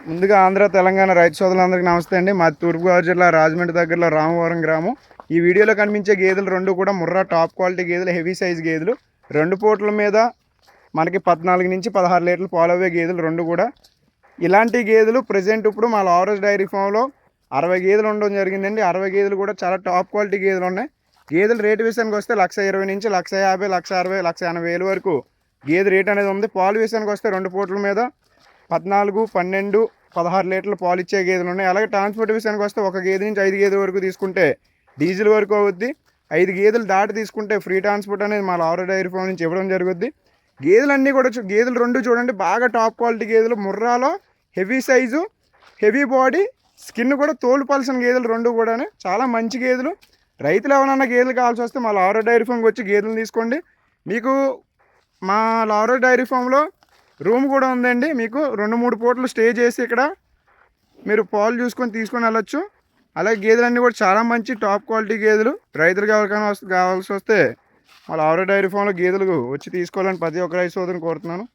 ముందుగా ఆంధ్ర తెలంగాణ రైతు సోదరులందరికీ నమస్తే అండి. మాది తూర్పుగోదావరి జిల్లా రాజమండ్రి దగ్గరలో రామవరం గ్రామం. ఈ వీడియోలో కనిపించే గేదెలు రెండు కూడా ముర్రా టాప్ క్వాలిటీ గేదెలు, హెవీ సైజ్ గేదెలు. రెండు పూటల మీద మనకి 14 నుంచి 16 లీటర్లు పాలు అవ్వే గేదెలు రెండు కూడా. ఇలాంటి గేదెలు ప్రజెంట్ ఇప్పుడు మా లావరేజ్ డైరీ ఫామ్లో 60 గేదెలు ఉండడం జరిగిందండి. 60 గేదెలు కూడా చాలా టాప్ క్వాలిటీ గేదెలు ఉన్నాయి. గేదెలు రేటు విషయానికి వస్తే 1,20,000 నుంచి 1,50,000, 1,60,000, 1,80,000 వరకు గేదె రేట్ అనేది ఉంది. పాలు విషయానికి వస్తే రెండు పూటల మీద 14, 12, 16 లీటర్లు పాలు ఇచ్చే గేదెలు ఉన్నాయి. అలాగే ట్రాన్స్పోర్ట్ విషయానికి వస్తే ఒక గేదె నుంచి 5 గేదెల వరకు తీసుకుంటే డీజిల్ వరకు అవుద్ది. 5 గేదెలు దాటి తీసుకుంటే ఫ్రీ ట్రాన్స్పోర్ట్ అనేది మా లావరేజ్ డైరీ ఫామ్ నుంచి ఇవ్వడం జరుగుద్ది. గేదెలన్నీ కూడా గేదెలు రెండు చూడండి, బాగా టాప్ క్వాలిటీ గేదెలు. ముర్రాలో heavy size, heavy body, skin కూడా తోలు పలసిన గేదెలు రెండు కూడా చాలా మంచి గేదెలు. రైతులు ఎవరన్నా గేదెలు కావాల్సి వస్తే మా లావరేజ్ డైరీ ఫామ్కి వచ్చి గేదెలు తీసుకోండి. మీకు మా లావరేజ్ డైరీ ఫామ్లో రూమ్ కూడా ఉందండి. మీకు 2-3 పూటలు స్టే చేసి ఇక్కడ మీరు పాలు చూసుకొని తీసుకొని వెళ్ళొచ్చు. అలాగే గేదెలన్నీ కూడా చాలా మంచి టాప్ క్వాలిటీ గేదెలు. రైతులకు ఎవరికైనా కావాల్సి వస్తే మా లావరేజ్ డైరీ ఫామ్లో గేదెలు వచ్చి తీసుకోవాలని ప్రతి ఒక్క రైతు సోదరుని కోరుతున్నాను.